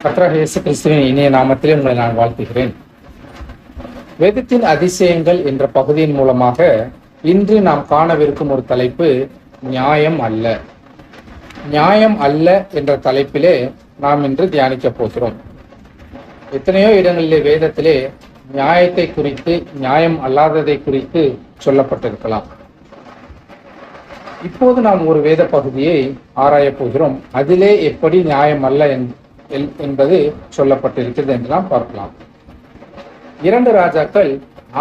கர்த்தராகிய இயேசு கிறிஸ்துவின் இனிய நாமத்திலே உங்களை நான் வாழ்த்துகிறேன். வேதத்தின் அதிசயங்கள் என்ற பகுதியின் மூலமாக இன்று நாம் காணவிருக்கும் ஒரு தலைப்பு நியாயம் அல்ல. நியாயம் அல்ல என்ற தலைப்பிலே நாம் இன்று தியானிக்க போகிறோம். எத்தனையோ இடங்களிலே வேதத்திலே நியாயத்தை குறித்து, நியாயம் அல்லாததை குறித்து சொல்லப்பட்டிருக்கலாம். இப்போது நாம் ஒரு வேத பகுதியை ஆராயப் போகிறோம். அதிலே எப்படி நியாயம் அல்ல என்பது சொல்லப்பட்டிருக்கிறது என்று நாம் பார்க்கலாம். 2 ராஜாக்கள்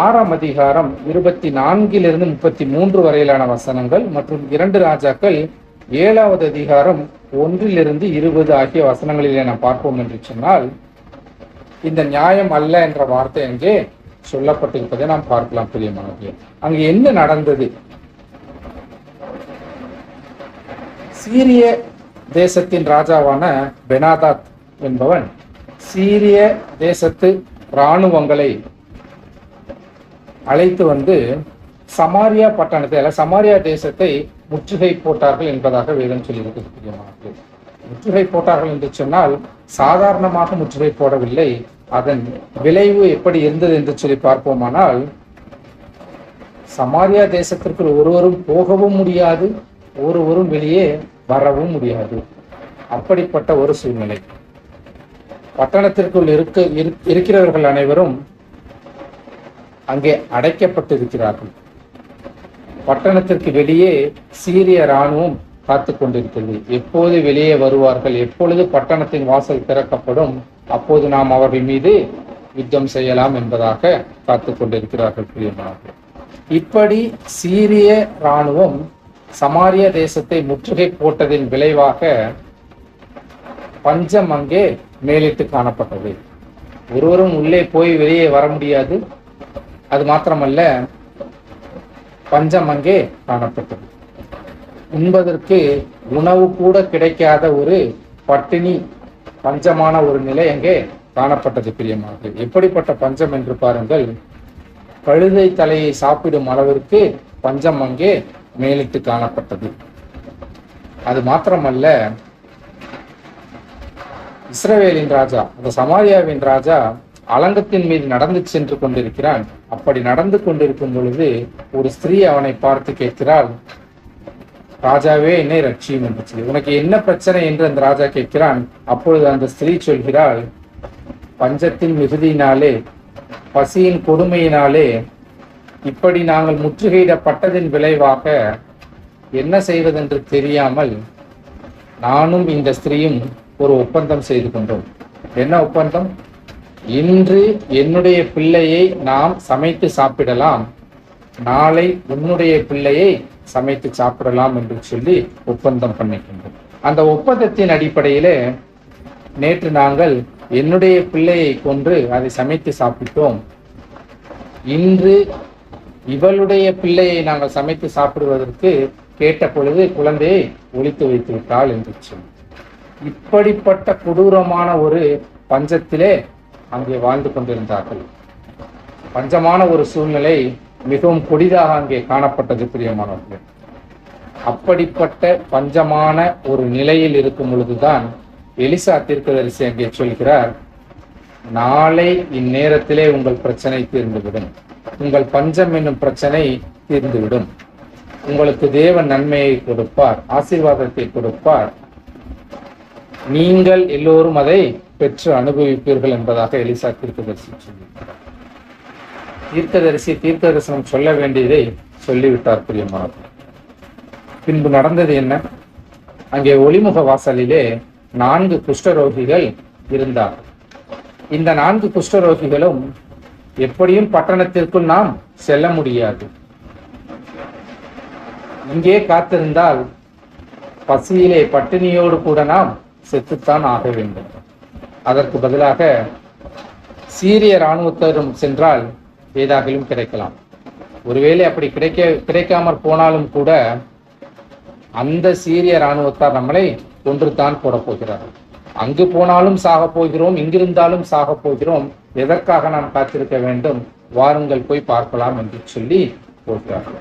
6ஆம் அதிகாரம் 24 33 வரையிலான வசனங்கள் மற்றும் 2 ராஜாக்கள் 7வது அதிகாரம் 1 20 ஆகிய வசனங்களிலே நாம் பார்ப்போம் என்று சொன்னால், இந்த நியாயம் அல்ல என்ற வார்த்தை அங்கே சொல்லப்பட்டிருப்பதை நாம் பார்க்கலாம். பிரியமானவர்களே, அங்கே என்ன நடந்தது? சீரிய தேசத்தின் ராஜாவான பெனாதாத் என்பவன் சீரிய தேசத்து இராணுவங்களை அழைத்து வந்து சமாரியா பட்டணத்தை சமாரியா தேசத்தை முற்றுகை போட்டார்கள் என்பதாக வேதம் சொல்லியிருக்கிறது. முற்றுகை போட்டார்கள் என்று சொன்னால் சாதாரணமாக முற்றுகை போடவில்லை. அதன் விளைவு எப்படி இருந்தது என்று சொல்லி பார்ப்போமானால், சமாரியா தேசத்திற்கு ஒருவரும் போகவும் முடியாது, ஒருவரும் வெளியே வரவும் முடியாது. அப்படிப்பட்ட ஒரு சூழ்நிலை. பட்டணத்திற்குள் இருக்கிறவர்கள் அனைவரும் அங்கே அடைக்கப்பட்டிருக்கிறார்கள். பட்டணத்திற்கு வெளியே சீரிய இராணுவம் காத்து கொண்டிருக்கிறது. எப்போது வெளியே வருவார்கள், எப்பொழுது பட்டணத்தின் வாசல் திறக்கப்படும், அப்போது நாம் அவர்கள் மீது யுத்தம் செய்யலாம் என்பதாக காத்து கொண்டிருக்கிறார்கள். பிரியமானவர்களே, இப்படி சீரிய இராணுவம் சமாரிய தேசத்தை முற்றுகை போட்டதின் விளைவாக பஞ்சம் அங்கே மேலிட்டு காணப்பட்டது. ஒருவரும் உள்ளே போய் வெளியே வர முடியாது. அது மாத்திரமல்ல, பஞ்சம் அங்கே காணப்பட்டது. உண்பதற்கு உணவு கூட கிடைக்காத ஒரு பட்டினி, பஞ்சமான ஒரு நிலை அங்கே காணப்பட்டது. பிரியமாக, எப்படிப்பட்ட பஞ்சம் என்று பாருங்கள். கழுதை தலையை சாப்பிடும் அளவிற்கு பஞ்சம் அங்கே மேலிட்டு காணப்பட்டது. அது மாத்திரமல்ல, இஸ்ரவேலின் ராஜா, அந்த சமாரியாவின் ராஜா அலங்கத்தின் மீது நடந்து சென்று கொண்டிருக்கிறான். அப்படி நடந்து கொண்டிருக்கும் பொழுது ஒரு ஸ்திரீ அவனை பார்த்து கேட்கிறாள், ராஜாவே, என்னை ரட்சியும் என்று சொல்லி. உனக்கு என்ன பிரச்சனை என்று அந்த ராஜா கேட்கிறான். அப்பொழுது அந்த ஸ்திரீ சொல்கிறாள், பஞ்சத்தின் மிகுதியினாலே, பசியின் கொடுமையினாலே இப்படி நாங்கள் முற்றுகையிடப்பட்டதின் விளைவாக என்ன செய்வதென்று தெரியாமல் நானும் இந்த ஸ்திரீயும் ஒரு ஒப்பந்தம் செய்து கொண்டோம். என்ன ஒப்பந்தம்? இன்று என்னுடைய பிள்ளையை நாம் சமைத்து சாப்பிடலாம், நாளை உன்னுடைய பிள்ளையை சமைத்து சாப்பிடலாம் என்று சொல்லி ஒப்பந்தம் பண்ணிக்கின்றோம். அந்த ஒப்பந்தத்தின் அடிப்படையிலே நேற்று நாங்கள் என்னுடைய பிள்ளையை கொன்று அதை சமைத்து சாப்பிட்டோம். இன்று இவளுடைய பிள்ளையை நாங்கள் சமைத்து சாப்பிடுவதற்கு கேட்ட பொழுது குழந்தையை ஒளித்து வைத்து விட்டாள் என்று சொல்லி, இப்படிப்பட்ட கொடூரமான ஒரு பஞ்சத்திலே அங்கே வாழ்ந்து கொண்டிருந்தார்கள். பஞ்சமான ஒரு சூழ்நிலை மிகவும் கொடிதாக அங்கே காணப்பட்டது. பிரியமானவர்களே, அப்படிப்பட்ட பஞ்சமான ஒரு நிலையில் இருக்கும் பொழுதுதான் எலிசா தீர்க்கதரிசி அங்கே சொல்கிறார், நாளை இந்நேரத்திலே உங்கள் பிரச்சனை தீர்ந்துவிடும், உங்கள் பஞ்சம் என்னும் பிரச்சனை தீர்ந்துவிடும், உங்களுக்கு தேவன் நன்மையை கொடுப்பார், ஆசீர்வாதத்தை கொடுப்பார், நீங்கள் எல்லோரும் அதை பெற்று அனுபவிப்பீர்கள் என்பதாக எலிசா தீர்க்கதரிசி சொல்லியிருக்கிறார். தீர்க்க தரிசனம் சொல்ல வேண்டியதை சொல்லிவிட்டார். பிரியமானவர்களே, பின்பு நடந்தது என்ன? அங்கே ஒளிமுக வாசலிலே 4 குஷ்டரோகிகள் இருந்தார்கள். இந்த 4 குஷ்டரோகிகளும் எப்படியும் பட்டணத்திற்குள் நாம் செல்ல முடியாது. இங்கே காத்திருந்தால் பசியிலே பட்டினியோடு கூட நாம் செத்துத்தான் ஆக வேண்டும். அதற்கு பதிலாக சீரிய இராணுவத்திடம் சென்றால் ஏதாகிலும் கிடைக்கலாம். ஒருவேளை அப்படி கிடைக்காமற் போனாலும் கூட அந்த சீரிய இராணுவத்தார் நம்மளை கொன்றுதான் போட போகிறார்கள். அங்கு போனாலும் சாக போகிறோம், இங்கிருந்தாலும் சாக போகிறோம், எதற்காக நாம் காத்திருக்க வேண்டும், வாருங்கள் போய் பார்க்கலாம் என்று சொல்லி போகிறார்கள்.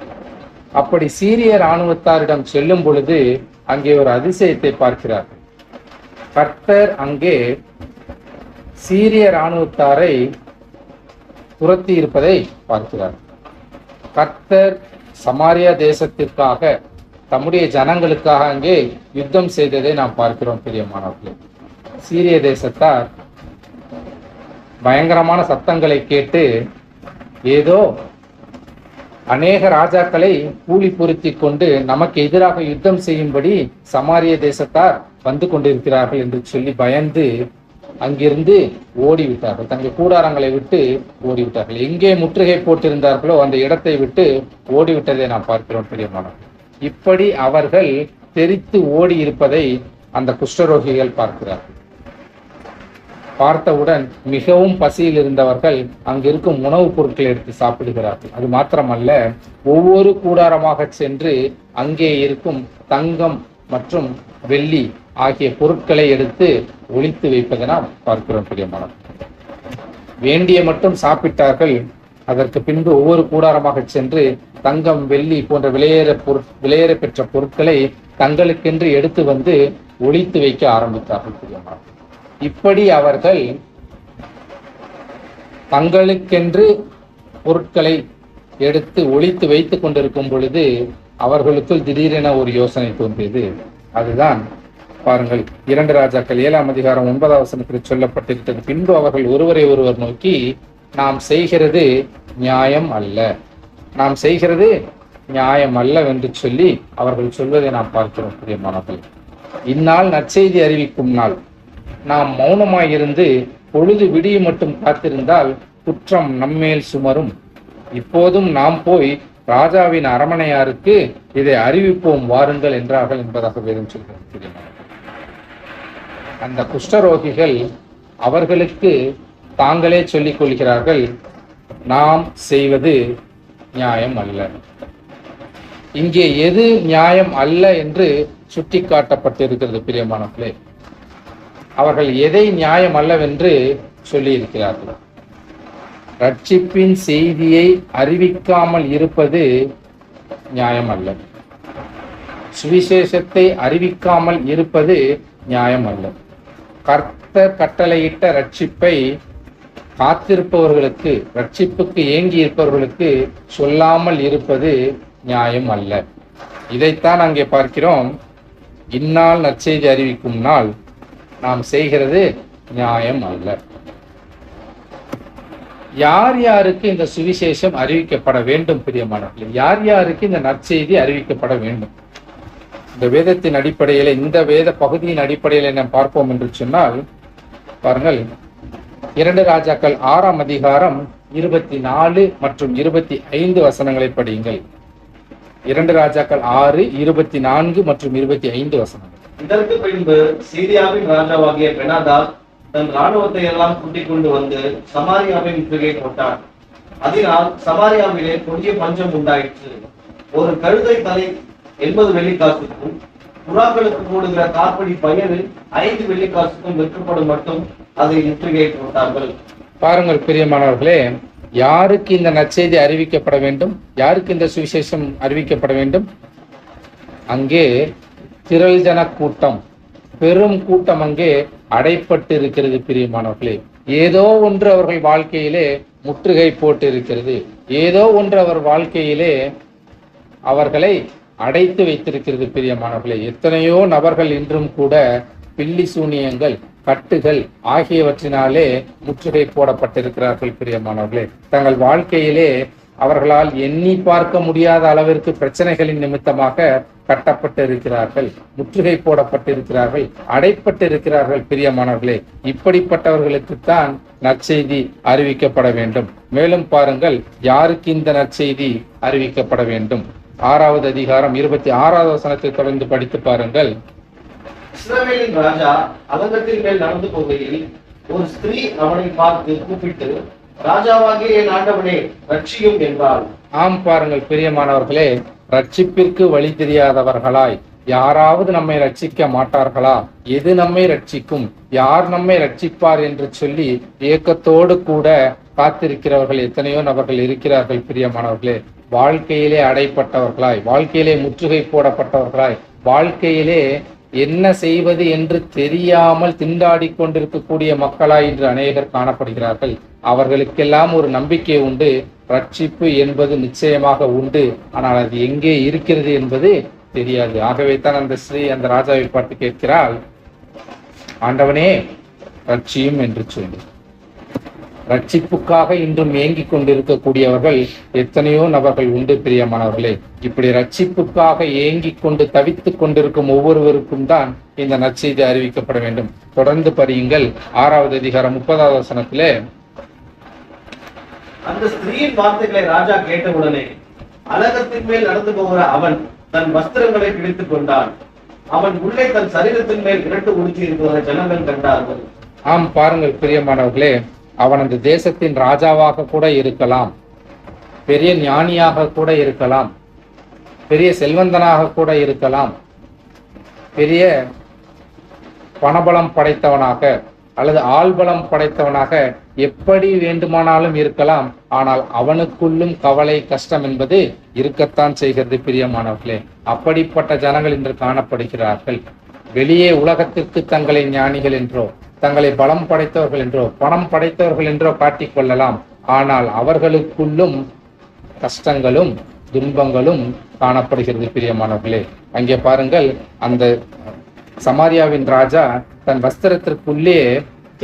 அப்படி சீரிய இராணுவத்தாரிடம் செல்லும் பொழுது அங்கே ஒரு அதிசயத்தை பார்க்கிறார்கள். கர்த்தர் அங்கே சீரிய இராணுவத்தாரை துரத்தி இருப்பதை பார்க்கிறார். கர்த்தர் சமாரியா தேசத்திற்காக தம்முடைய ஜனங்களுக்காக அங்கே யுத்தம் செய்ததை நாம் பார்க்கிறோம் பிரியமானவர்களே. சீரிய தேசத்தார் பயங்கரமான சத்தங்களை கேட்டு ஏதோ அநேக ராஜாக்களை கூலி பொருத்தி கொண்டு நமக்கு எதிராக யுத்தம் செய்யும்படி சமாரிய தேசத்தார் வந்து கொண்டிருக்கிறார்கள் என்று சொல்லி பயந்து அங்கிருந்து ஓடிவிட்டார்கள். தங்கள் கூடாரங்களை விட்டு ஓடிவிட்டார்கள். எங்கே முற்றுகை போட்டிருந்தார்களோ அந்த இடத்தை விட்டு ஓடிவிட்டதை நாம் பார்க்கிறோம் பிரியமானவர்கள். இப்படி அவர்கள் தெரித்து ஓடி இருப்பதை அந்த குஷ்டரோகிகள் பார்க்கிறார்கள். பார்த்தவுடன் மிகவும் பசியில் இருந்தவர்கள் அங்கிருக்கும் உணவுப் பொருட்களை எடுத்து சாப்பிடுகிறார்கள். அது மாத்திரமல்ல, ஒவ்வொரு கூடாரமாக சென்று அங்கே இருக்கும் தங்கம் மற்றும் வெள்ளி ஆகிய பொருட்களை எடுத்து ஒளித்து வைப்பதை நாம் பார்க்கிறோம் பிரியமானவர்களே. வேண்டிய மட்டும் சாப்பிட்டார்கள். அதற்கு பின்பு ஒவ்வொரு கூடாரமாக சென்று தங்கம் வெள்ளி போன்ற விலையேற பெற்ற பொருட்களை தங்களுக்கென்று எடுத்து வந்து ஒளித்து வைக்க ஆரம்பித்தார்கள் பிரியமானவர்களே. இப்படி அவர்கள் தங்களுக்கென்று பொருட்களை எடுத்து ஒளித்து வைத்துக் கொண்டிருக்கும் பொழுது அவர்களுக்குள் திடீரென ஒரு யோசனை தோன்றியது. அதுதான் பாருங்கள், 2 ராஜாக்கள் 7ஆம் அதிகாரம் 9ஆம் வசனத்தில் சொல்லப்பட்டிருக்கிறது. பின்பு அவர்கள் ஒருவரை ஒருவர் நோக்கி, நாம் செய்கிறது நியாயம் அல்ல, நாம் செய்கிறது நியாயம் அல்ல என்று சொல்லி அவர்கள் சொல்வதை நாம் பார்க்கிறோம் பிரியமானவர்களே. இந்நாள் நற்செய்தி அறிவிக்கும் நாள். நாம் மௌனமாயிருந்து பொழுது விடிய மட்டும் காத்திருந்தால் குற்றம் நம்மேல் சுமரும். இப்போதும் நாம் போய் ராஜாவின் அரமனையாருக்கு இதை அறிவிப்போம் வாருங்கள் என்றார்கள் என்பதாக வேதம் சொல்கிறது. அந்த குஷ்டரோகிகள் அவர்களுக்கு தாங்களே சொல்லிக் கொள்கிறார்கள், நாம் செய்வது நியாயம் அல்ல. இங்கே எது நியாயம் அல்ல என்று சுட்டி காட்டப்பட்டிருக்கிறது பிரியமானவர்களே. அவர்கள் எதை நியாயம் அல்லவென்று சொல்லி இருக்கிறார்கள். ரட்சிப்பின் செய்தியை அறிவிக்காமல் இருப்பது நியாயம் அல்ல. சுவிசேஷத்தை அறிவிக்காமல் இருப்பது நியாயம் அல்ல. கர்த்தர் கட்டளையிட்ட ரட்சிப்பை காத்திருப்பவர்களுக்கு, ரட்சிப்புக்கு ஏங்கி இருப்பவர்களுக்கு சொல்லாமல் இருப்பது நியாயம் அல்ல. இதைத்தான் அங்கே பார்க்கிறோம். இந்நாள் நற்செய்தி அறிவிக்கும் நாள், நாம் செய்கிறது நியாயம் அல்ல. யார் யாருக்கு இந்த சுவிசேஷம் அறிவிக்கப்பட வேண்டும் பிரியமானவர்களே? யார் யாருக்கு இந்த நற்செய்தி அறிவிக்கப்பட வேண்டும்? இந்த வேதத்தின் அடிப்படையில், இந்த வேத பகுதியின் அடிப்படையில் நாம் பார்ப்போம் என்று சொன்னால், பாருங்கள், 2 ராஜாக்கள் 6ஆம் அதிகாரம் 24 மற்றும் 25 வசனங்களை படியுங்கள். 2 ராஜாக்கள் 6, 24 மற்றும் 25 வசனங்கள். இதற்கு பின்பு சீரியாவின் ராஜாவாகிய பெனாதாத் தன் ராணுவத்தை எல்லாம் கூட்டிக் கொண்டு வந்து சமாரியாவை முற்றுகை போட்டார். அதனால் சமாரியாவிலே கொடிய பஞ்சம் உண்டாயிற்று. ஒரு கழுதை தலை 80 வெள்ளிக்காசுக்கும் புறாக்களுக்கு போடுகிற காற்படி பயறு 5 வெள்ளிக்காசுக்கும் விற்கப்படும் மட்டும் அதை முற்றுகை போட்டார்கள். பாருங்கள் பிரியமானவர்களே, யாருக்கு இந்த நற்செய்தி அறிவிக்கப்பட வேண்டும்? யாருக்கு இந்த சுவிசேஷம் அறிவிக்கப்பட வேண்டும்? அங்கே திரள் ஜன கூட்டம், பெரும் கூட்டம் அங்கே அடைப்பட்டு இருக்கிறது பிரியமானவர்களே. ஏதோ ஒன்று அவர்கள் வாழ்க்கையிலே முற்றுகை போட்டு இருக்கிறது. ஏதோ ஒன்று அவர் வாழ்க்கையிலே அவர்களை அடைத்து வைத்திருக்கிறது பிரியமானவர்களே. எத்தனையோ நபர்கள் இன்றும் கூட பில்லி சூனியங்கள், கட்டுகள் ஆகியவற்றினாலே முற்றுகை போடப்பட்டிருக்கிறார்கள் பிரியமானவர்களே. தங்கள் வாழ்க்கையிலே அவர்களால் எண்ணி பார்க்க முடியாத அளவிற்கு பிரச்சனைகளின் நிமித்தமாக கட்டப்பட்டு இருக்கிறார்கள், முற்றுகை போடப்பட்டிருக்கிறார்கள், அடைப்பட்டு இருக்கிறார்கள் பிரியமானவர்களே. இப்படிப்பட்டவர்களுக்குத்தான் நற்செய்தி அறிவிக்கப்பட வேண்டும். மேலும் பாருங்கள், யாருக்கு இந்த நற்செய்தி அறிவிக்கப்பட வேண்டும்? 6வது அதிகாரம் 26வது வசனத்தை தொடர்ந்து படித்து பாருங்கள். இஸ்ரவேலின் ராஜா அலங்கத்தின் மேல் நடந்து போகையில் ஒரு ஸ்திரீ அவனை பார்த்து கூப்பிட்டு, ராஜாவாகிய என் ஆண்டவனே ரட்சியும் என்றாள். ஆம், பாருங்கள் பிரியமானவர்களே, ரட்சிப்பிற்கு வழி தெரியாதவர்களாய் யாராவது நம்மை ரட்சிக்க மாட்டார்களா? எது நம்மை ரட்சிக்கும்? யார் நம்மை ரட்சிப்பார் என்று சொல்லி ஏக்கத்தோடு கூட காத்திருக்கிறவர்கள் எத்தனையோ நபர்கள் இருக்கிறார்கள் பிரியமானவர்களே. வாழ்க்கையிலே அடைப்பட்டவர்களாய், வாழ்க்கையிலே முற்றுகை போடப்பட்டவர்களாய், வாழ்க்கையிலே என்ன செய்வது என்று தெரியாமல் திண்டாடி கொண்டிருக்கக்கூடிய மக்களாய் இன்று அநேகர் காணப்படுகிறார்கள். அவர்களுக்கெல்லாம் ஒரு நம்பிக்கை உண்டு, ரட்சிப்பு என்பது நிச்சயமாக உண்டு, ஆனால் அது எங்கே இருக்கிறது என்பது தெரியாது. ஆகவே தான் அந்த ஸ்ரீ அந்த ராஜாவை பார்த்து கேட்கிறாள், ஆண்டவனே ரட்சியும் என்று சொல்லி. ரட்சிப்புக்காக இன்றும் ஏங்கிக் கொண்டிருக்கக்கூடியவர்கள் எத்தனையோ நபர்கள் உண்டு பிரியமானவர்களே. இப்படி ரட்சிப்புக்காக ஏங்கிக் கொண்டு தவித்துக் கொண்டிருக்கும் ஒவ்வொருவருக்கும் தான் இந்த நற்செய்தி அறிவிக்கப்பட வேண்டும். தொடர்ந்து படியுங்கள் 6வது அதிகாரம் 30வது வசனத்திலே, அந்த ஸ்திரீயின் வார்த்தைகளை ராஜா கேட்டவுடனே அலகத்தின் மேல் நடந்து போகிற அவன் தன் வஸ்திரங்களை கிழித்துக் கொண்டான். அவன் உள்ளே தன் சரீரத்தின் மேல் இரட்டு உடுத்தி இருக்கிற ஜனங்கள் கண்டார்கள். ஆம், பாருங்கள் பிரியமானவர்களே, அவன் அந்த தேசத்தின் ராஜாவாக கூட இருக்கலாம், பெரிய ஞானியாக கூட இருக்கலாம், பெரிய செல்வந்தனாக கூட இருக்கலாம், பெரிய பணபலம் படைத்தவனாக அல்லது ஆள்பலம் படைத்தவனாக எப்படி வேண்டுமானாலும் இருக்கலாம். ஆனால் அவனுக்குள்ளும் கவலை கஷ்டம் என்பது இருக்கத்தான் செய்கிறது பிரியமானவர்களே. அப்படிப்பட்ட ஜனங்கள் இன்று காணப்படுகிறார்கள். வெளியே உலகத்திற்கு தங்களை ஞானிகள் என்றோ தங்களை பலம் படைத்தவர்கள் என்றோ பணம் படைத்தவர்கள் என்றோ காட்டிக்கொள்ளலாம். ஆனால் அவர்களுக்குள்ளும் கஷ்டங்களும் துன்பங்களும் காணப்படுகிறது பிரியமானவர்களே. அங்கே பாருங்கள், அந்த சமாரியாவின் ராஜா தன் வஸ்திரத்திற்குள்ளே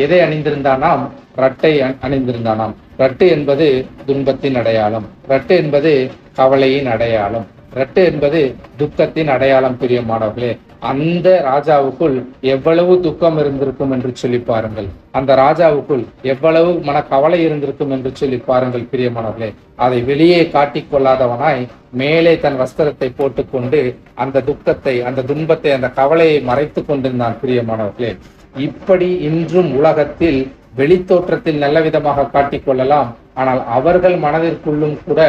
எதை அணிந்திருந்தானாம்? ரட்டை அணிந்திருந்தானாம். ரட்டு என்பது துன்பத்தின் அடையாளம், ரட்டு என்பது கவலையின் அடையாளம், ரட்டு என்பது துக்கத்தின் அடையாளம் பிரியமானவர்களே. அந்த ராஜாவுக்குள் எவ்வளவு துக்கம் இருந்திருக்கும் என்று சொல்லி பாருங்கள். அந்த ராஜாவுக்குள் எவ்வளவு மனக்கவலை இருந்திருக்கும் என்று சொல்லி பாருங்கள் பிரியமானவர்களே. அதை வெளியே காட்டிக்கொள்ளாதவனாய் மேலே தன் வஸ்திரத்தை போட்டுக்கொண்டு அந்த துக்கத்தை, அந்த துன்பத்தை, அந்த கவலையை மறைத்து கொண்டிருந்தான் பிரியமானவர்களே. இப்படி இன்றும் உலகத்தில் வெளித்தோற்றத்தில் நல்ல விதமாக காட்டிக்கொள்ளலாம். ஆனால் அவர்கள் மனதிற்குள்ளும் கூட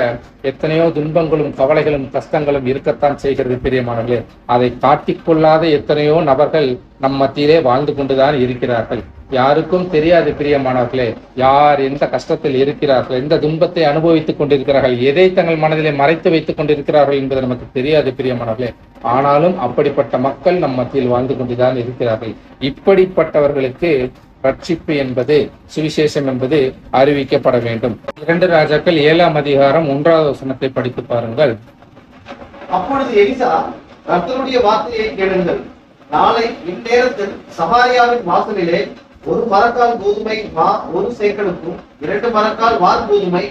எத்தனையோ துன்பங்களும் கவலைகளும் கஷ்டங்களும் இருக்கத்தான் செய்கிறது பிரியமானவர்களே. அதை காட்டிக்கொள்ளாத எத்தனையோ நபர்கள் நம் மத்தியிலே வாழ்ந்து கொண்டுதான் இருக்கிறார்கள். யாருக்கும் தெரியாது பிரியமானவர்களே, யார் எந்த கஷ்டத்தில் இருக்கிறார்கள், எந்த துன்பத்தை அனுபவித்துக் கொண்டிருக்கிறார்கள், எதை தங்கள் மனதிலே மறைத்து வைத்துக் கொண்டிருக்கிறார்கள் என்பது நமக்கு தெரியாது பிரியமானவர்களே. ஆனாலும் அப்படிப்பட்ட மக்கள் நம் மத்தியில் வாழ்ந்து கொண்டுதான் இருக்கிறார்கள். இப்படிப்பட்டவர்களுக்கு ரட்சிப்பு என்பது, சுவிசேஷம் என்பது அறிவிக்கப்பட வேண்டும். 2 ராஜாக்கள் 7ஆம் அதிகாரம் 1வது வசனத்தை படித்து பாருங்கள். அப்பொழுது எலிசா, கர்த்தருடைய வார்த்தையை கேளுங்கள், நாளை இந்நேரத்தில் சமாரியாவின் வாசலிலே 1 மரக்கால் கோதுமை மா 1 சேக்கலுக்கும் 2 மரக்கால் வார் கோதுமை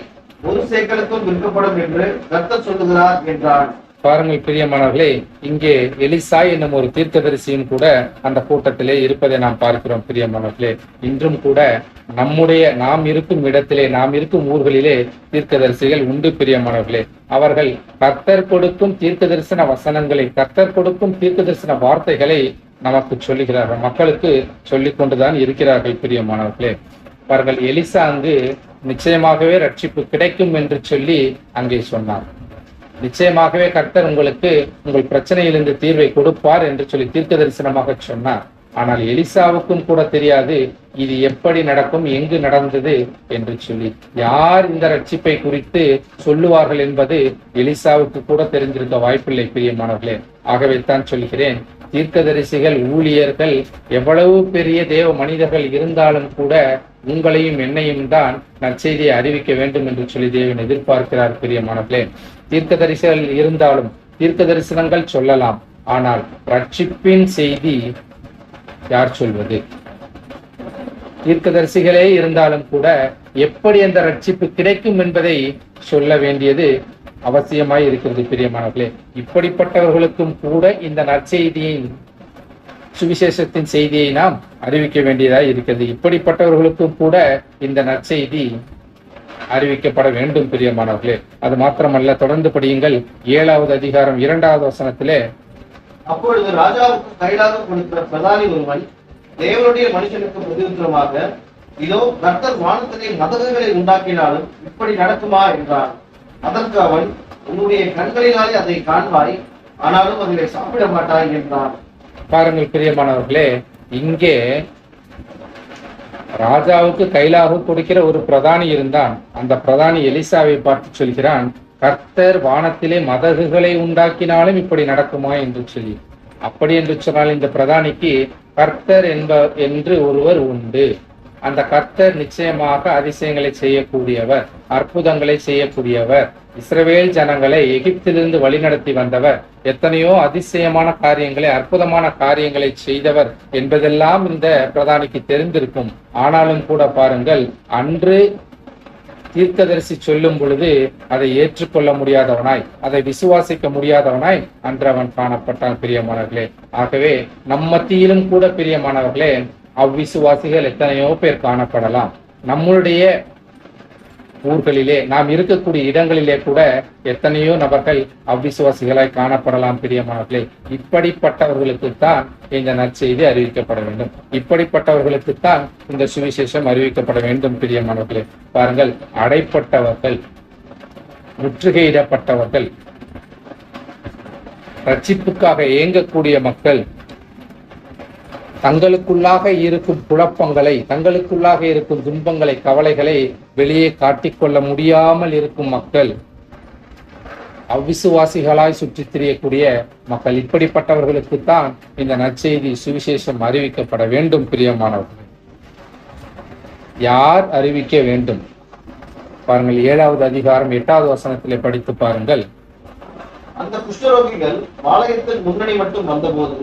1 சேக்கலுக்கும் விற்கப்படும் என்று கர்த்தர் சொல்லுகிறார் என்றார். பாருங்கள் பிரியமானவர்களே, இங்கே எலிசா என்னும் ஒரு தீர்க்கதரிசியும் கூட அந்த கூட்டத்திலே இருப்பதை நாம் பார்க்கிறோம் பிரியமானவர்களே. இன்றும் கூட நாம் இருக்கும் இடத்திலே, நாம் இருக்கும் ஊர்களிலே தீர்க்கதரிசிகள் உண்டு பிரியமானவர்களே. அவர்கள் கர்த்தர் கொடுக்கும் தீர்க்க தரிசன வசனங்களை, கர்த்தர் கொடுக்கும் தீர்க்க தரிசன வார்த்தைகளை நமக்கு சொல்லுகிறார்கள், மக்களுக்கு சொல்லிக் கொண்டுதான் இருக்கிறார்கள் பிரியமானவர்களே. பாருங்கள், எலிசா அங்கு நிச்சயமாகவே ரட்சிப்பு கிடைக்கும் என்று சொல்லி அங்கே சொன்னார். நிச்சயமாகவே கர்த்தர் உங்களுக்கு உங்கள் பிரச்சனையிலிருந்து தீர்வை கொடுப்பார் என்று சொல்லி தீர்க்க தரிசனமாக சொன்னார். ஆனால் எலிசாவுக்கும் கூட தெரியாது இது எப்படி நடக்கும், எங்கு நடந்தது என்று சொல்லி. யார் இந்த ரட்சிப்பை குறித்து சொல்லுவார்கள் என்பது எலிசாவுக்கு கூட தெரிஞ்சிருக்க வாய்ப்பில்லை பிரியமானவர்களே. ஆகவே தான் சொல்கிறேன், தீர்க்கதரிசிகள், ஊழியர்கள், எவ்வளவு பெரிய தேவ மனிதர்கள் இருந்தாலும் கூட உங்களையும் என்னையும் தான் நற்செய்தியை அறிவிக்க வேண்டும் என்று சொல்லி தேவன் எதிர்பார்க்கிறார் பிரியமானவர்களே. தீர்க்கதரிசிகள் இருந்தாலும் தீர்க்க தரிசனங்கள் சொல்லலாம், ஆனால் ரட்சிப்பின் செய்தி யார் சொல்வது? தீர்க்கதரிசிகளே இருந்தாலும் கூட எப்படி அந்த ரட்சிப்பு கிடைக்கும் என்பதை சொல்ல வேண்டியது அவசியமாய் இருக்கிறது பிரியமானவர்களே. இப்படிப்பட்டவர்களுக்கும் கூட இந்த நற்செய்தியின், சுவிசேஷத்தின் செய்தியை நாம் அறிவிக்க வேண்டியதாக இருக்கிறது. இப்படிப்பட்டவர்களுக்கும் கூட இந்த நற்செய்தி அறிவிக்கப்பட வேண்டும் பிரியமானவர்களே. அது மாத்திரமல்ல, தொடர்ந்து படியுங்கள் 7வது அதிகாரம் 2வது வசனத்திலே, அப்பொழுது ராஜாவுக்கு கைலாக கொடுக்கிற பிரதானி ஒருவன் தேவனுடைய மனுஷனுக்கு பிரதியுத்தரமாக, இதோ கர்த்தர் வானத்திலே மதகுகளை உண்டாக்கினாலும் இப்படி நடக்குமா என்றான். அதற்கு அவன், உன்னுடைய கண்களினாலே அதை காண்பாய், ஆனாலும் அதிலே சாப்பிட மாட்டாய் என்றான். பாருங்கள் பிரியமானவர்களே, இங்கே ராஜாவுக்கு கைலாக கொடுக்கிற ஒரு பிரதானி இருந்தான். அந்த பிரதானி எலிசாவை பார்த்து சொல்கிறான், கர்த்தர் வானத்திலே மதகுகளை உண்டாக்கினாலும் இப்படி நடக்குமா என்று சொல்லி. அப்படி என்று சொன்னால் இந்த பிரதானிக்கு கர்த்தர் என்று ஒருவர் உண்டு. அந்த கர்த்தர் நிச்சயமாக அதிசயங்களை செய்யக்கூடியவர், அற்புதங்களை செய்யக்கூடியவர், இஸ்ரவேல் ஜனங்களை எகிப்திலிருந்து வழிநடத்தி வந்தவர், எத்தனையோ அதிசயமான காரியங்களை, அற்புதமான காரியங்களை செய்தவர் என்பதெல்லாம் இந்த பிரதானிக்கு தெரிந்திருக்கும். ஆனாலும் கூட பாருங்கள், அன்று தீர்க்கதரிசி சொல்லும் பொழுது அதை ஏற்றுக்கொள்ள முடியாதவனாய், அதை விசுவாசிக்க முடியாதவனாய் அன்று அவன் காணப்பட்டான் பிரியமானவர்களே. ஆகவே நம் மத்தியிலும் கூட பிரியமானவர்களே அவ்விசுவாசிகள் எத்தனையோ பேர் காணப்படலாம். நம்மளுடைய ஊர்களிலே, நாம் இருக்கக்கூடிய இடங்களிலே கூட எத்தனையோ நபர்கள் அவ்விசுவாசிகளாய் காணப்படலாம் பிரியமானவர்களே. இப்படிப்பட்டவர்களுக்குத்தான் இந்த நற்செய்தி அறிவிக்கப்பட வேண்டும், இப்படிப்பட்டவர்களுக்குத்தான் இந்த சுவிசேஷம் அறிவிக்கப்பட வேண்டும் பிரியமானவர்களே. பாருங்கள், அடைப்பட்டவர்கள், முற்றுகையிடப்பட்டவர்கள், ரட்சிப்புக்காக ஏங்கக்கூடிய மக்கள், தங்களுக்குள்ளாக இருக்கும் குழப்பங்களை, தங்களுக்குள்ளாக இருக்கும் துன்பங்களை, கவலைகளை வெளியே காட்டிக்கொள்ள முடியாமல் இருக்கும் மக்கள், அவ்விசுவாசிகளாய் சுற்றித் திரியக்கூடிய மக்கள், இப்படிப்பட்டவர்களுக்குத்தான் இந்த நற்செய்தி சுவிசேஷம் அறிவிக்கப்பட வேண்டும் பிரியமானவர்கள். யார் அறிவிக்க வேண்டும்? பாருங்கள், 7வது அதிகாரம் 8வது வசனத்திலே படித்து பாருங்கள். அந்த குஷ்டரோகிகள் ஆலயத்தின் முன்னணி மட்டும் வந்தபோது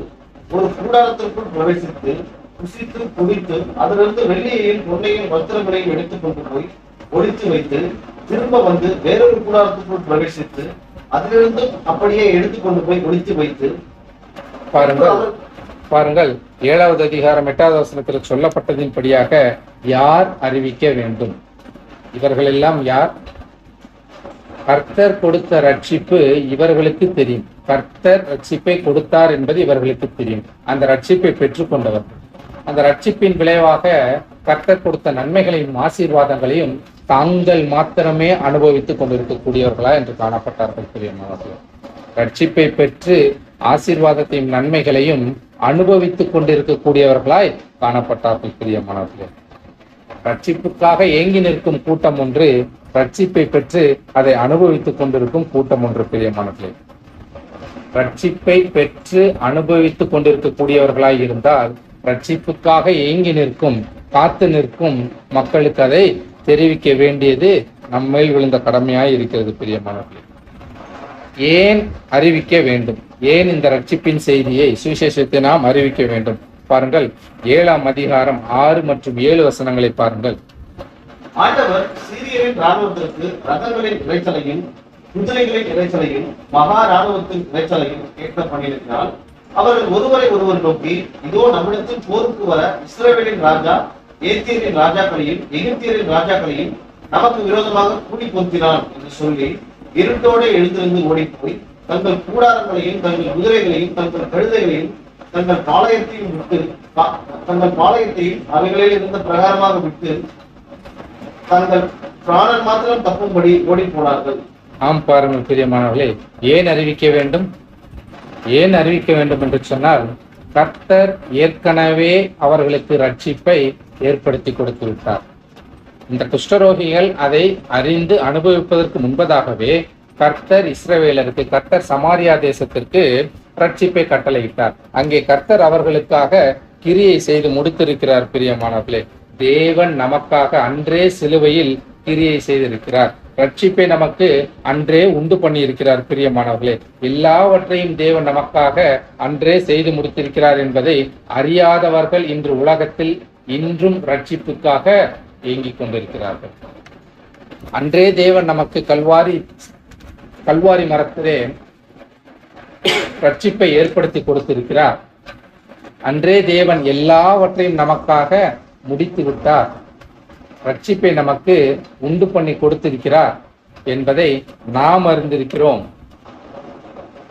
ஒரு கூடாரத்திற்குள் பிரவேசித்து புசித்து குடித்து அதிலிருந்து வெள்ளியையும் பொன்னையும் வஸ்திரங்களையும் எடுத்துக் கொண்டு போய் ஒளித்து வைத்து திரும்ப வந்து வேறொரு கூடாரத்திற்குள் பிரவேசித்து அதிலிருந்து அப்படியே எடுத்துக்கொண்டு போய் ஒளித்து வைத்து. பாருங்கள் 7வது அதிகாரம் 8வது வசனத்தில் சொல்லப்பட்டதின்படியாக யார் அறிவிக்க வேண்டும்? இவர்கள் எல்லாம் யார்? கர்த்தர் கொடுத்த ரட்சிப்பு இவர்களுக்கு தெரியும். கர்த்தர் ரட்சிப்பை கொடுத்தார் என்பது இவர்களுக்கு தெரியும். அந்த ரட்சிப்பை பெற்றுக்கொண்டவர், அந்த ரட்சிப்பின் விளைவாக கர்த்தர் கொடுத்த நன்மைகளையும் ஆசீர்வாதங்களையும் தாங்கள் மாத்திரமே அனுபவித்துக் கொண்டிருக்கக்கூடியவர்களா என்று காணப்பட்டார்கள் பிரியமானவர்களே. ரட்சிப்பை பெற்று ஆசீர்வாதத்தையும் நன்மைகளையும் அனுபவித்துக் கொண்டிருக்கக்கூடியவர்களாய் காணப்பட்டார்கள் பிரியமானவர்களே. ரட்சிப்புக்காக ஏங்கி நிற்கும் கூட்டம் ஒன்று, ரட்சிப்பை பெற்று அதை அனுபவித்துக் கொண்டிருக்கும் கூட்டம் ஒன்று பிரியமானவர்களே. ரட்சிப்பை பெற்று அனுபவித்துக் கொண்டிருக்கக்கூடியவர்களாய் இருந்தால் ரட்சிப்புக்காக ஏங்கி நிற்கும், காத்து நிற்கும் மக்களுக்கு அதை தெரிவிக்க வேண்டியது நம்மேல் விழுந்த கடமையாய் இருக்கிறது பிரியமானவர்களே. ஏன் அறிவிக்க வேண்டும்? ஏன் இந்த ரட்சிப்பின் செய்தியை, சுவிசேஷத்தை நாம் அறிவிக்க வேண்டும்? பாருங்கள், 7ஆம் அதிகாரம் 6 மற்றும் 7 வசனங்களை பாருங்கள். ஆண்டவர் சீரியரின் இராணுவத்திற்கு ரதங்களின் இறைச்சலையும் குதிரைகளின் இறைச்சலையும் மகா இராணுவத்தின் இறைச்சலையும் கேட்க பண்ணியிருக்கிறார். அவர்கள் ஒருவரை ஒருவர் நோக்கி, இதோ நம்மிடத்தில் போருக்கு வர இஸ்ரவேலின் ராஜா ஏத்தியரின் ராஜாக்களையும் எகிப்தியரின் ராஜாக்களையும் நமக்கு விரோதமாக கூடி பொருத்தினான் என்று சொல்லி இருட்டோடு எழுந்திருந்து ஓடிப்போய் தங்கள் கூடாரங்களையும் தங்கள் குதிரைகளையும் தங்கள் கழுதைகளையும் தங்கள் பாளையத்தையும் அவைகளில் இருந்த பிரகாரமாக விட்டு தங்கள் பிராணன் மாத்திரம் தப்பும்படி ஓடி போனார்கள். ஆம், பாருங்கள் பிரியமானவர்களே, ஏன் அறிவிக்க வேண்டும்? ஏன் அறிவிக்க வேண்டும் என்று சொன்னால், கர்த்தர் ஏற்கனவே அவர்களுக்கு ரட்சிப்பை ஏற்படுத்தி கொடுத்து விட்டார். இந்த குஷ்டரோகிகள் அதை அறிந்து அனுபவிப்பதற்கு முன்பதாகவே கர்த்தர் இஸ்ரவேலருக்கு, கர்த்தர் சமாரியா தேசத்திற்கு ரட்சிப்பை கட்டளையிட்டார். அங்கே கர்த்தர் அவர்களுக்காக கிரியை செய்து முடித்திருக்கிறார் பிரியமானவர்களே. தேவன் நமக்காக அன்றே சிலுவையில் கிரியை செய்திருக்கிறார். ரட்சிப்பை நமக்கு அன்றே உண்டு பண்ணி இருக்கிறார் பிரியமானவர்களே. எல்லாவற்றையும் தேவன் நமக்காக அன்றே செய்து முடித்திருக்கிறார் என்பதை அறியாதவர்கள் இன்று உலகத்தில் இன்றும் ரட்சிப்புக்காக ஏங்கிக் கொண்டிருக்கிறார்கள். அன்றே தேவன் நமக்கு கல்வாரி மரத்திலே ரட்சிப்பை ஏற்படுத்தி கொடுத்திருக்கிறார். அன்றே தேவன் எல்லாவற்றையும் நமக்காக முடித்து விட்டார். ரட்சிப்பை நமக்கு உண்டு பண்ணி கொடுத்திருக்கிறார் என்பதை நாம் அறிந்திருக்கிறோம்.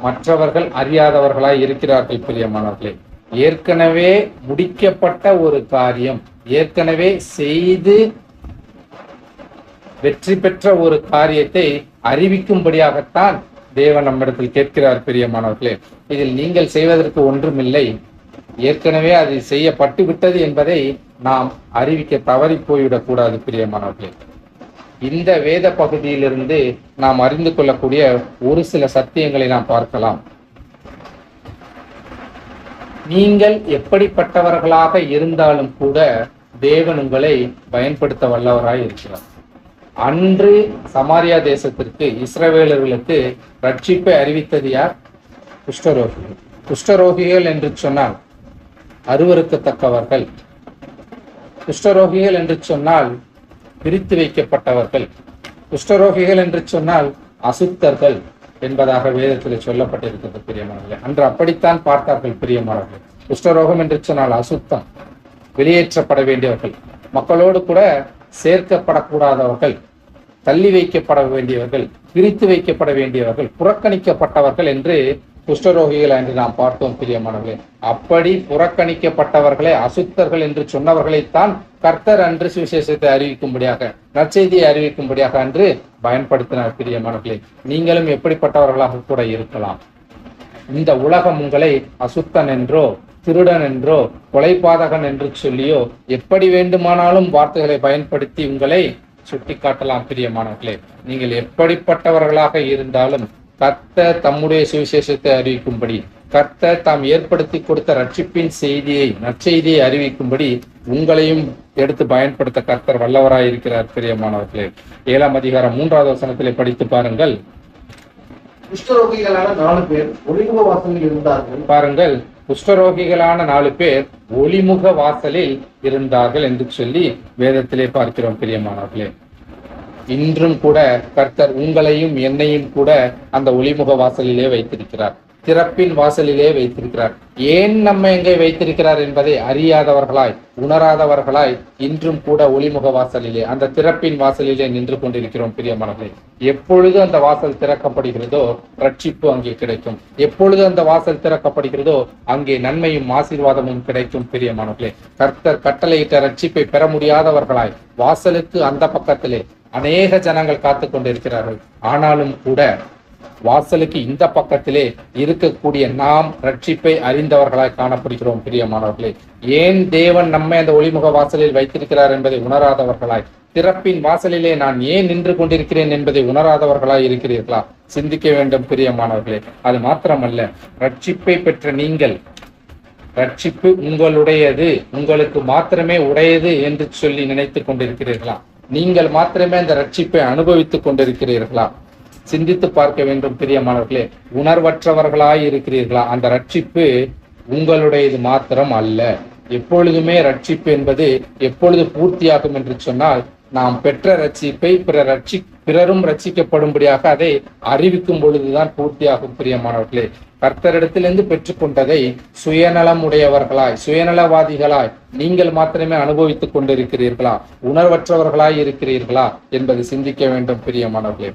மற்றவர்கள் அறியாதவர்களாய் இருக்கிறார்கள் பிரியமானவர்களே. ஏற்கனவே முடிக்கப்பட்ட ஒரு காரியம், ஏற்கனவே செய்து வெற்றி பெற்ற ஒரு காரியத்தை அறிவிக்கும்படியாகத்தான் தேவன் நம்மிடத்தில் கேட்கிறார் பிரியமானவர்களே. இதில் நீங்கள் செய்வதற்கு ஒன்றுமில்லை, ஏற்கனவே அது செய்யப்பட்டு விட்டது என்பதை நாம் அறிவிக்க தவறி போய்விடக் கூடாது பிரியமானவர்களே. இந்த வேத பகுதியிலிருந்து நாம் அறிந்து கொள்ளக்கூடிய ஒரு சில சத்தியங்களை நாம் பார்க்கலாம். நீங்கள் எப்படிப்பட்டவர்களாக இருந்தாலும் கூட தேவன் உங்களை பயன்படுத்த வல்லவராய் இருக்கிறார். அன்று சமாரியா தேசத்திற்கு இஸ்ரவேலர்களுக்கு ரட்சிப்பை அறிவித்தது யார்? குஷ்டரோகிகள். குஷ்டரோகிகள் என்று சொன்னால் அருவருக்கத்தக்கவர்கள். குஷ்டரோகிகள் என்று சொன்னால் பிரித்து வைக்கப்பட்டவர்கள். குஷ்டரோகிகள் என்று சொன்னால் அசுத்தர்கள் என்பதாக வேதத்தில் சொல்லப்பட்டிருக்கிறது பிரியமானவர்களே. அன்று அப்படித்தான் பார்த்தார்கள் பிரியமானவர்களே. குஷ்டரோகம் என்று சொன்னால் அசுத்தம், வெளியேற்றப்பட வேண்டியவர்கள், மக்களோடு கூட சேர்க்கப்படக்கூடாதவர்கள், தள்ளி வைக்கப்பட வேண்டியவர்கள், பிரித்து வைக்கப்பட வேண்டியவர்கள், புறக்கணிக்கப்பட்டவர்கள் என்று குஷ்டரோகிகள் என்று நாம் பார்த்தோம் பிரியமானவர்களே. அப்படி புறக்கணிக்கப்பட்டவர்களே, அசுத்தர்கள் என்று சொன்னவர்களைத்தான் கர்த்தர் அன்று சுவிசேஷத்தை அறிவிக்கும்படியாக, நற்செய்தியை அறிவிக்கும்படியாக அன்று பயன்படுத்தினார் பிரியமானவர்களே. நீங்களும் எப்படிப்பட்டவர்களாக கூட இருக்கலாம். இந்த உலகம் உங்களை அசுத்தன் என்றோ, திருடன் என்றோ, கொலைபாதகன் என்று சொல்லியோ எப்படி வேண்டுமானாலும் வார்த்தைகளை பயன்படுத்தி உங்களை சுட்டி காட்டலாம் பிரியமானவர்களே. நீங்கள் எப்படிப்பட்டவர்களாக இருந்தாலும் கர்த்தர் தம்முடைய சுவிசேஷத்தை அறிவிக்கும்படி, கர்த்தர் தாம் ஏற்படுத்தி கொடுத்த ரட்சிப்பின் செய்தியை, நற்செய்தியை அறிவிக்கும்படி உங்களையும் எடுத்து பயன்படுத்த கர்த்தர் வல்லவராய் இருக்கிறார் பிரியமானவர்களே. 7ஆம் அதிகாரம் 3வது வசனத்திலே படித்து பாருங்கள். குஷ்டரோகிகளான 4 பேர் ஒளிமுக வாசலில் இருந்தார்கள். பாருங்கள், குஷ்டரோகிகளான 4 பேர் ஒளிமுக வாசலில் இருந்தார்கள் என்று சொல்லி வேதத்திலே பார்க்கிறோம் பிரியமானவர்களே. இன்றும் கூட கர்த்தர் உங்களையும் என்னையும் கூட அந்த ஒளிமுக வாசலிலே வைத்திருக்கிறார், திறப்பின் வாசலிலே வைத்திருக்கிறார். ஏன் நம்ம எங்கே வைத்திருக்கிறார் என்பதை அறியாதவர்களாய், உணராதவர்களாய் இன்றும் கூட ஒளிமுக வாசலிலே, அந்த திறப்பின் வாசலிலே நின்று கொண்டிருக்கிறோம் பிரியமானவர்களே. எப்பொழுது அந்த வாசல் திறக்கப்படுகிறதோ ரட்சிப்பு அங்கே கிடைக்கும். எப்பொழுது அந்த வாசல் திறக்கப்படுகிறதோ அங்கே நன்மையும் ஆசீர்வாதமும் கிடைக்கும் பிரியமானவர்களே. கர்த்தர் கட்டளையிட்ட ரட்சிப்பை பெற முடியாதவர்களாய் வாசலுக்கு அந்த பக்கத்திலே அநேக ஜனங்கள் காத்து கொண்டிருக்கிறார்கள். ஆனாலும் கூட வாசலுக்கு இந்த பக்கத்திலே இருக்கக்கூடிய நாம் ரட்சிப்பை அறிந்தவர்களாய் காணப்படுகிறோம் பிரியமானவர்களே. ஏன் தேவன் நம்மை அந்த ஒளிமுக வாசலில் வைத்திருக்கிறார் என்பதை உணராதவர்களாய், திறப்பின் வாசலிலே நான் ஏன் நின்று கொண்டிருக்கிறேன் என்பதை உணராதவர்களாய் இருக்கிறீர்களா? சிந்திக்க வேண்டும் பிரியமானவர்களே. அது மாத்திரமல்ல, ரட்சிப்பை பெற்ற நீங்கள், ரட்சிப்பு உங்களுடையது, உங்களுக்கு மாத்திரமே உடையது என்று சொல்லி நினைத்துக் கொண்டிருக்கிறீர்களா? நீங்கள் மாத்திரமே அந்த ரட்சிப்பை அனுபவித்துக் கொண்டிருக்கிறீர்களா? சிந்தித்து பார்க்க வேண்டும் பிரியமானவர்களே. உணர்வற்றவர்களாய் இருக்கிறீர்களா? அந்த ரட்சிப்பு உங்களுடையது மாத்திரம் அல்ல. எப்பொழுதுமே ரட்சிப்பு என்பது எப்பொழுது பூர்த்தியாகும் என்று சொன்னால், நாம் பெற்ற ரட்சிப்பை பிறரும் ரட்சிக்கப்படும்படியாக அதை அறிவிக்கும் பொழுதுதான் பூர்த்தியாகும் பிரியமானவர்களே. கர்த்தரிடத்திலிருந்து பெற்றுக்கொண்டதை சுயநலம் உடையவர்களாய், சுயநலவாதிகளாய் நீங்கள் மாத்திரமே அனுபவித்துக் கொண்டிருக்கிறீர்களா? உணர்வற்றவர்களாய் இருக்கிறீர்களா என்பதை சிந்திக்க வேண்டும் பிரியமானவர்களே.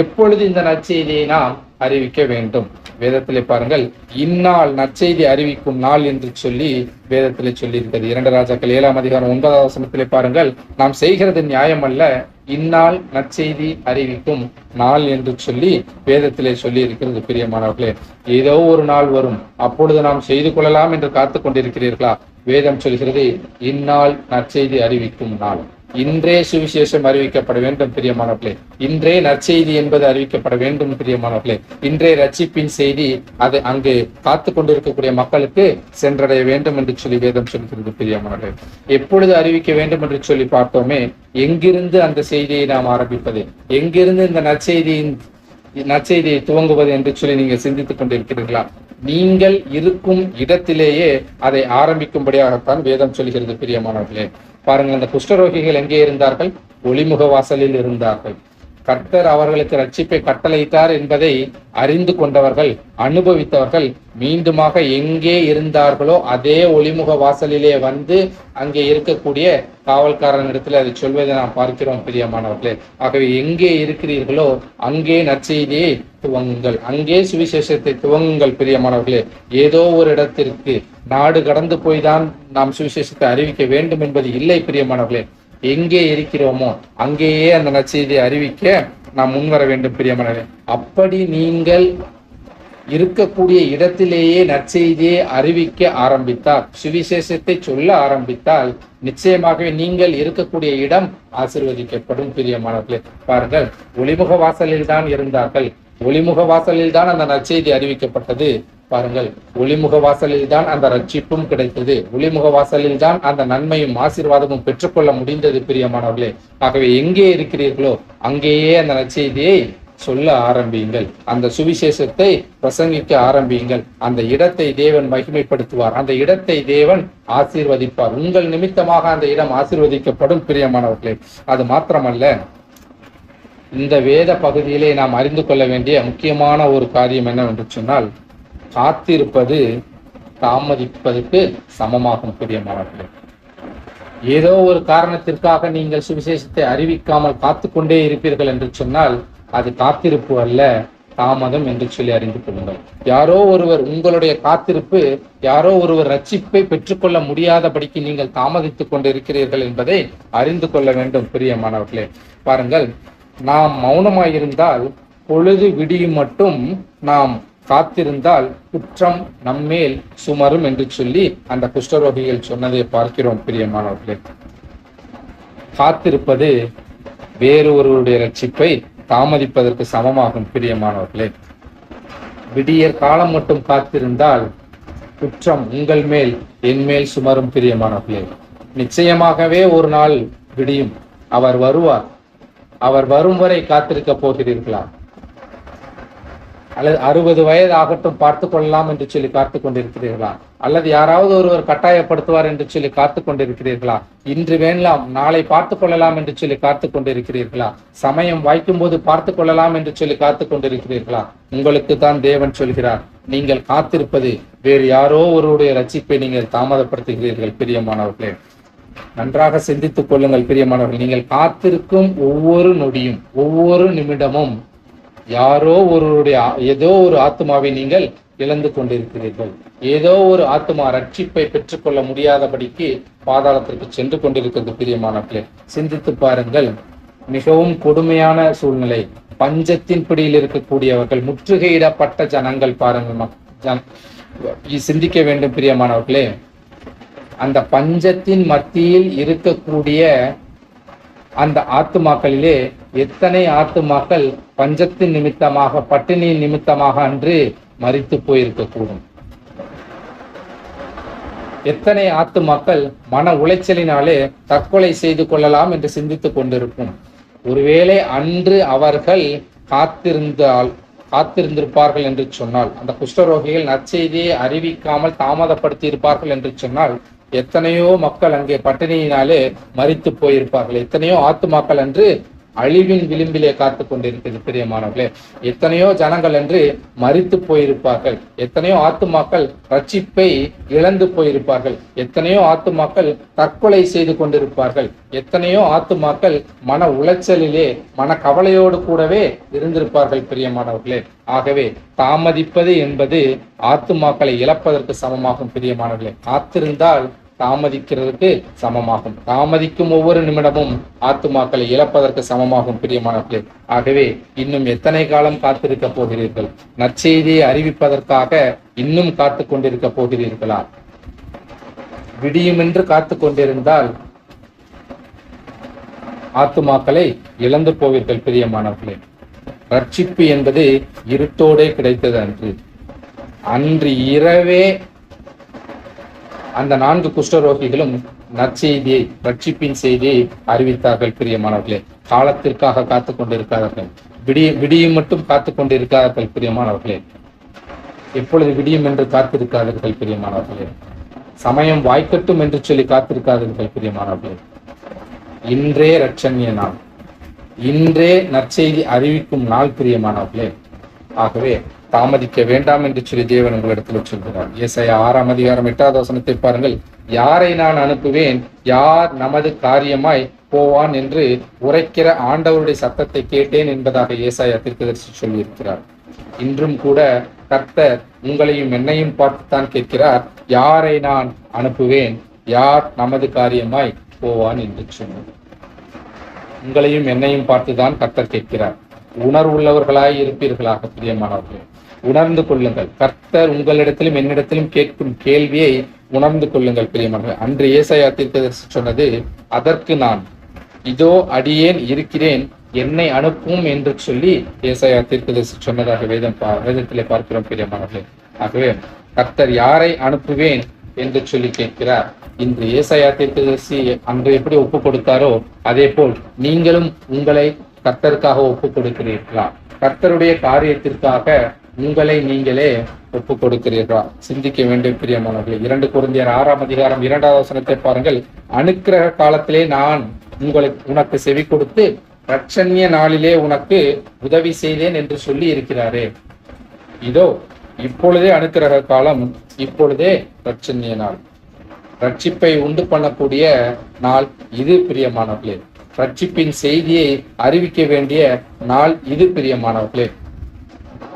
எப்பொழுது இந்த நற்செய்தியை நாம் அறிவிக்க வேண்டும்? வேதத்திலே பாருங்கள், இந்நாள் நற்செய்தி அறிவிக்கும் நாள் என்று சொல்லி வேதத்திலே சொல்லி இருக்கிறது. 2 ராஜாக்கள் 7ஆம் அதிகாரம் 9வது வசனத்திலே பாருங்கள், நாம் செய்கிறது நியாயம் அல்ல, இந்நாள் நற்செய்தி அறிவிக்கும் நாள் என்று சொல்லி வேதத்திலே சொல்லி இருக்கிறது பிரியமானவர்களே. ஏதோ ஒரு நாள் வரும், அப்பொழுது நாம் செய்து கொள்ளலாம் என்று காத்து கொண்டிருக்கிறீர்களா? வேதம் சொல்கிறது, இந்நாள் நற்செய்தி அறிவிக்கும் நாள். இன்றே சுவிசேஷம் அறிவிக்கப்பட வேண்டும் பிரியமானவர்களே. இன்றே நற்செய்தி என்பது அறிவிக்கப்பட வேண்டும் பிரியமானவர்களே. இன்றே ரட்சிப்பின் செய்தி அது அங்கு காத்து கொண்டிருக்கக்கூடிய மக்களுக்கு சென்றடைய வேண்டும் என்று சொல்லி வேதம் சொல்கிறது பிரியமானவர்களே. எப்பொழுது அறிவிக்க வேண்டும் என்று சொல்லி பார்த்தோமே, எங்கிருந்து அந்த செய்தியை நாம் ஆரம்பிப்பது, எங்கிருந்து இந்த நற்செய்தியை துவங்குவது என்று சொல்லி நீங்கள் சிந்தித்துக் கொண்டிருக்கிறீர்களா? நீங்கள் இருக்கும் இடத்திலேயே அதை ஆரம்பிக்கும்படியாகத்தான் வேதம் சொல்கிறது பிரியமானவர்களே. பாருங்கள், அந்த குஷ்டரோகிகள் எங்கே இருந்தார்கள்? ஒளிமுக வாசலில் இருந்தார்கள். கர்த்தர் அவர்களுக்கு ரட்சிப்பை கட்டளையிட்டார் என்பதை அறிந்து கொண்டவர்கள், அனுபவித்தவர்கள் மீண்டுமாக எங்கே இருந்தார்களோ அதே ஒளிமுக வாசலிலே வந்து அங்கே இருக்கக்கூடிய காவல்காரனிடத்தில் அதை சொல்வதை நாம் பார்க்கிறோம் பிரியமானவர்களே. ஆகவே எங்கே இருக்கிறீர்களோ அங்கே நற்செய்தியை துவங்குங்கள், அங்கே சுவிசேஷத்தை துவங்குங்கள் பிரியமானவர்களே. ஏதோ ஒரு இடத்திற்கு நாடு கடந்து போய்தான் நாம் சுவிசேஷத்தை அறிவிக்க வேண்டும் என்பது இல்லை பிரியமானவர்களே. எங்கே இருக்கிறோமோ அங்கேயே அந்த நற்செய்தியை அறிவிக்க நாம் முன்வர வேண்டும் பிரியமானவர்களே. அப்படி நீங்கள் இருக்கக்கூடிய இடத்திலேயே நற்செய்தியை அறிவிக்க ஆரம்பித்தால், சுவிசேஷத்தை சொல்ல ஆரம்பித்தால், நிச்சயமாகவே நீங்கள் இருக்கக்கூடிய இடம் ஆசீர்வதிக்கப்படும் பிரியமானவர்களே. பாருங்கள், ஒளிமுக வாசலில் தான் இருந்தார்கள், ஒளிமுக வாசலில் தான் அந்த நற்செய்தி அறிவிக்கப்பட்டது. பாருங்கள், ஒளிமுக வாசலில் தான் அந்த ரட்சிப்பும் கிடைத்தது. ஒளிமுக வாசலில் தான் அந்த நன்மையும் ஆசீர்வாதமும் பெற்றுக்கொள்ள முடிந்தது பிரியமானவர்களே. ஆகவே எங்கே இருக்கிறீர்களோ அங்கேயே அந்த நற்செய்தியை சொல்ல ஆரம்பியுங்கள். அந்த சுவிசேஷத்தை பிரசங்கிக்க ஆரம்பியுங்கள். அந்த இடத்தை தேவன் மகிமைப்படுத்துவார். அந்த இடத்தை தேவன் ஆசீர்வதிப்பார். உங்கள் நிமித்தமாக அந்த இடம் ஆசீர்வதிக்கப்படும் பிரியமானவர்களே. அது மாத்திரமல்ல, இந்த வேத பகுதியிலே நாம் அறிந்து கொள்ள வேண்டிய முக்கியமான ஒரு காரியம் என்னவென்று சொன்னால், காத்திருப்பது தாமதிப்பதற்கு சமமாகும் பிரியமானவர்களே. ஏதோ ஒரு காரணத்திற்காக நீங்கள் சுவிசேஷத்தை அறிவிக்காமல் காத்து கொண்டே இருப்பீர்கள் என்று சொன்னால் அது காத்திருப்பு அல்ல, தாமதம் என்று சொல்லி அறிந்து கொள்ளுங்கள். யாரோ ஒருவர் உங்களுடைய காத்திருப்பு, யாரோ ஒருவர் ரட்சிப்பை பெற்றுக்கொள்ள முடியாதபடிக்கு நீங்கள் தாமதித்துக் கொண்டிருக்கிறீர்கள் என்பதை அறிந்து கொள்ள வேண்டும் பிரியமானவர்களே. பாருங்கள், நாம் மௌனமாயிருந்தால் பொழுது விடியும் மட்டும் நாம் காத்திருந்தால் குற்றம் நம்மேல் சுமரும் என்று சொல்லி அந்த குஷ்டரோகிகள் சொன்னதை பார்க்கிறோம் பிரியமானவர்களே. காத்திருப்பது வேறு ஒருவருடைய ரட்சிப்பை தாமதிப்பதற்கு சமமாகும் பிரியமானவர்களே. விடியற் காலம் மட்டும் காத்திருந்தால் குற்றம் உங்கள் மேல் என் மேல் சுமரும் பிரியமானவர்களே. நிச்சயமாகவே ஒரு நாள் விடியும், அவர் வருவார். அவர் வரும் வரை காத்திருக்க போகிறீர்களா? அல்லது 60 வயது ஆகட்டும் பார்த்து கொள்ளலாம் என்று சொல்லி காத்து கொண்டிருக்கிறீர்களா? அல்லது யாராவது ஒருவர் கட்டாயப்படுத்துவார் என்று சொல்லி காத்து கொண்டிருக்கிறீர்களா? இன்று வேண்டாம் நாளை பார்த்து கொள்ளலாம் என்று சொல்லி காத்து கொண்டிருக்கிறீர்களா? சமயம் வாய்க்கும் போது பார்த்து கொள்ளலாம் என்று சொல்லி காத்து கொண்டிருக்கிறீர்களா? உங்களுக்கு தான் தேவன் சொல்கிறார், நீங்கள் காத்திருப்பது வேறு யாரோ ஒருவருடைய ரட்சிப்பை நீங்கள் தாமதப்படுத்துகிறீர்கள் பிரியமானவர்களே. நன்றாக சிந்தித்துக் கொள்ளுங்கள் பிரியமானவர்கள். நீங்கள் காத்திருக்கும் ஒவ்வொரு நொடியும் ஒவ்வொரு நிமிடமும் யாரோ ஒருவருடைய ஏதோ ஒரு ஆத்மாவை நீங்கள் இழந்து கொண்டிருக்கிறீர்கள். ஏதோ ஒரு ஆத்மா ரட்சிப்பை பெற்றுக்கொள்ள முடியாதபடிக்கு பாதாளத்திற்கு சென்று கொண்டிருக்கிறது பிரியமானவர்களே. சிந்தித்து பாருங்கள், மிகவும் கொடுமையான சூழ்நிலை. பஞ்சத்தின் பிடியில் இருக்கக்கூடியவர்கள், முற்றுகையிடப்பட்ட ஜனங்கள் பாருங்கள். சிந்திக்க வேண்டும் பிரியமானவர்களே. அந்த பஞ்சத்தின் மத்தியில் இருக்கக்கூடிய அந்த ஆத்துமாக்களிலே எத்தனை ஆத்துமாக்கள் பஞ்சத்தின் நிமித்தமாக, பட்டினியின் நிமித்தமாக அன்று மரித்து போயிருக்கக்கூடும். எத்தனை ஆத்துமாக்கள் மன உளைச்சலினாலே தற்கொலை செய்து கொள்ளலாம் என்று சிந்தித்துக் கொண்டிருக்கும். ஒருவேளை அன்று அவர்கள் காத்திருந்திருப்பார்கள் என்று சொன்னால், அந்த குஷ்டரோகிகள் நற்செய்தியை அறிவிக்காமல் தாமதப்படுத்தி இருப்பார்கள் என்று சொன்னால், எத்தனையோ மக்கள் அங்கே பட்டினியினாலே மரித்து போயிருப்பார்கள். எத்தனையோ ஆத்துமாக்கள் அன்று அழிவின் விளிம்பிலே காத்து கொண்டிருக்கிறது பிரியமானவர்களே. எத்தனையோ ஜனங்கள் என்று மரித்து போயிருப்பார்கள். எத்தனையோ ஆத்துமாக்கள் ரட்சிப்பை இழந்து போயிருப்பார்கள். எத்தனையோ ஆத்துமாக்கள் தற்கொலை செய்து கொண்டிருப்பார்கள். எத்தனையோ ஆத்துமாக்கள் மன உளைச்சலிலே மன கவலையோடு கூடவே இருந்திருப்பார்கள் பிரியமானவர்களே. ஆகவே தாமதிப்பது என்பது ஆத்துமாக்களை இழப்பதற்கு சமமாகும் பிரியமானவர்களே. காத்திருந்தால் தாமதிக்கிறதுக்கு சமமாகும். தாமதிக்கும் ஒவ்வொரு நிமிடமும் ஆத்துமாக்களை இழப்பதற்கு சமமாகும் பிரியமானவர்களே. ஆகவே இன்னும் எத்தனை காலம் காத்திருக்க போகிறீர்கள்? நற்செய்தியை அறிவிப்பதற்காக இன்னும் காத்து கொண்டிருக்க போகிறீர்களா? விடியும் என்று காத்து கொண்டிருந்தால் ஆத்துமாக்களை இழந்து போவீர்கள் பிரியமானவர்களே. ரட்சிப்பு என்பது இருட்டோடே கிடைத்தது அன்று இரவே அந்த 4 குஷ்டரோகிகளும் நற்செய்தியை, ரட்சிப்பின் செய்தியை அறிவித்தார்கள் பிரியமானவர்களே. காலத்திற்காக காத்து கொண்டிருக்கிறார்கள். விடியும் மட்டும் காத்து கொண்டிருக்கிறார்கள் பிரியமானவர்களே. எப்பொழுது விடியும் என்று காத்திருக்காதீர்கள் பிரியமானவர்களே. சமயம் வாய்க்கட்டும் என்று சொல்லி காத்திருக்காதீர்கள் பிரியமானவர்களே. இன்றே ரட்சணிய நாள், இன்றே நற்செய்தி அறிவிக்கும் நாள் பிரியமானவர்களே. ஆகவே தாமதிக்க வேண்டாம் என்று சொல்லி தேவன் உங்களிடத்தில் சொல்கிறார். ஏசாயா 6ஆம் அதிகாரம் 8வது வசனத்தை பாருங்கள். யாரை நான் அனுப்புவேன், யார் நமது காரியமாய் போவான் என்று உரைக்கிற ஆண்டவருடைய சத்தத்தை கேட்டேன் என்பதாக ஏசாயா தீர்க்கதரிசி சொல்லியிருக்கிறார். இன்றும் கூட கர்த்தர் உங்களையும் என்னையும் பார்த்துத்தான் கேட்கிறார், யாரை நான் அனுப்புவேன், யார் நமது காரியமாய் போவான் என்று சொன்னார். உங்களையும் என்னையும் பார்த்துதான் கர்த்தர் கேட்கிறார். உணர்வுள்ளவர்களாய் இருப்பீர்களாக பிரியமானவர்களே. உணர்ந்து கொள்ளுங்கள். கர்த்தர் உங்களிடத்திலும் என்னிடத்திலும் கேட்கும் கேள்வியை உணர்ந்து கொள்ளுங்கள் பிரியமானவர்களே. அன்று ஏசாயா தீர்க்கதரிசி சொன்னது, அதற்கு நான் இதோ அடியேன் இருக்கிறேன், என்னை அனுப்பும் என்று சொல்லி ஏசாயா தீர்க்கதரிசி சொன்னதாக வேதத்திலே பார்க்கிறோம் பிரியமானவர்களே. ஆகவே கர்த்தர் யாரை அனுப்புவேன் என்று சொல்லி கேட்கிறார். இன்று ஏசாயா தீர்க்கதரிசி அன்று எப்படி ஒப்பு கொடுத்தாரோ அதே போல் நீங்களும் உங்களை கர்த்தருக்காக ஒப்பு கொடுக்கிறீர்களா? கர்த்தருடைய காரியத்திற்காக உங்களை நீங்களே ஒப்பு கொடுக்கிறீர்களா? சிந்திக்க வேண்டும் பிரியமானவர்களே. 2 கொரிந்தியர் 6ஆம் அதிகாரம் 2வது வசனத்தை பாருங்கள். அனுக்கிரக காலத்திலே நான் உனக்கு செவி கொடுத்து இரட்சண்ய நாளிலே உனக்கு உதவி செய்தேன் என்று சொல்லி இருக்கிறாரே. இதோ இப்பொழுதே அனுக்கிரக காலம், இப்பொழுதே இரட்சண்ய நாள், ரட்சிப்பை உண்டு பண்ணக்கூடிய நாள் இது பிரியமானவர்களே. ரட்சிப்பின் செய்தியை அறிவிக்க வேண்டிய நாள் இது பிரியமானவர்களே.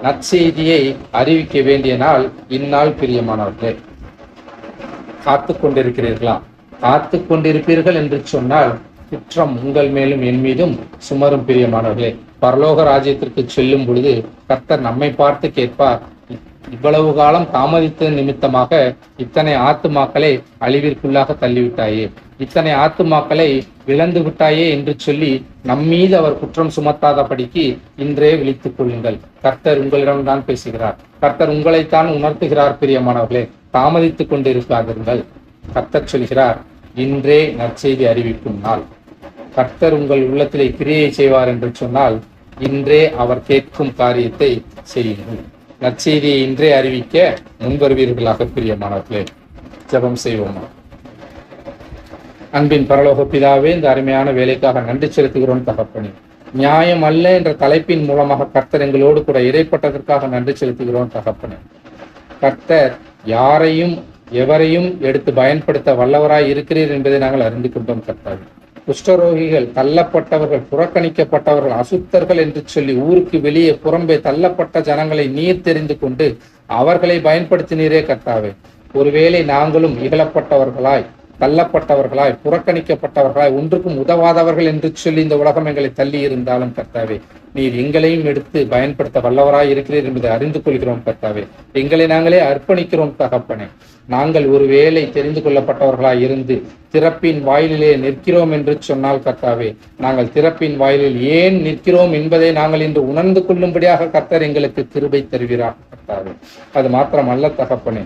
நற்செய்தியை அறிவிக்க வேண்டிய நாள் இந்நாள் பிரியமானவர்களே. காத்து கொண்டிருக்கிறீர்களா? காத்து கொண்டிருப்பீர்கள் என்று சொன்னால் குற்றம் உங்கள் மேலும் என் மீதும் சுமரும் பிரியமானவர்களே. பரலோக ராஜ்யத்திற்கு செல்லும் பொழுது கர்த்தர் நம்மை பார்த்து கேட்பார், இவ்வளவு காலம் தாமதித்த நிமித்தமாக இத்தனை ஆத்துமாக்களை அழிவிற்குள்ளாக தள்ளிவிட்டாயே, இத்தனை ஆத்துமாக்களை இழந்து விட்டாயே என்று சொல்லி நம்மீது அவர் குற்றம் சுமத்தாதபடிக்கு இன்றே விழித்துக் கொள்ளுங்கள். கர்த்தர் உங்களிடம் தான் பேசுகிறார். கர்த்தர் உங்களைத்தான் உணர்த்துகிறார் பிரியமானவர்களே. தாமதித்துக் கொண்டிருக்காதீர்கள். கர்த்தர் சொல்கிறார், இன்றே நற்செய்தி அறிவிக்கும் நாள். கர்த்தர் உங்கள் உள்ளத்திலே கிரியை செய்வார் என்று சொன்னால் இன்றே அவர் கேட்கும் காரியத்தை செய்யுங்கள். நற்செய்தியை இன்றே அறிவிக்க முன்வருவீர்களாக பிரியமானவர்களே. ஜெபம் செய்வோம். அன்பின் பரலோக பிதாவே, இந்த அருமையான வேலைக்காக நன்றி செலுத்துகிறோம் தகப்பனே. நியாயம் அல்ல என்ற தலைப்பின் மூலமாக கர்த்தர் எங்களோடு கூட இடைப்பட்டதற்காக நன்றி செலுத்துகிறோம் தகப்பனே. கர்த்தர் யாரையும் எவரையும் எடுத்து பயன்படுத்த வல்லவராய் இருக்கிறீர் என்பதை நாங்கள் அறிந்து கொண்டோம் கர்த்தாவே. குஷ்டரோகிகள், தள்ளப்பட்டவர்கள், புறக்கணிக்கப்பட்டவர்கள், அசுத்தர்கள் என்று சொல்லி ஊருக்கு வெளியே புறம்பே தள்ளப்பட்ட ஜனங்களை நீர் தெரிந்து கொண்டு அவர்களை பயன்படுத்தினீரே கர்த்தாவே. ஒருவேளை நாங்களும் இகழப்பட்டவர்களாய், தள்ளப்பட்டவர்களாய், புறக்கணிக்கப்பட்டவர்களாய், ஒன்றுக்கும் உதவாதவர்கள் என்று சொல்லி இந்த உலகம் எங்களை தள்ளி இருந்தாலும் கர்த்தாவே, நீர் எங்களையும் எடுத்து பயன்படுத்த வல்லவராய் இருக்கிறீர் என்பதை அறிந்து கொள்கிறோம் கர்த்தாவே. எங்களை நாங்களே அர்ப்பணிக்கிறோம் தகப்பனே. நாங்கள் ஒருவேளை தெரிந்து கொள்ளப்பட்டவர்களாய் இருந்து திறப்பின் வாயிலிலே நிற்கிறோம் என்று சொன்னால் கர்த்தாவே, நாங்கள் திறப்பின் வாயிலில் ஏன் நிற்கிறோம் என்பதை நாங்கள் இன்று உணர்ந்து கொள்ளும்படியாக கர்த்தர் எங்களுக்கு கிருபை தருகிறார் கர்த்தாவே. அது மாத்திரம் அல்ல தகப்பனே,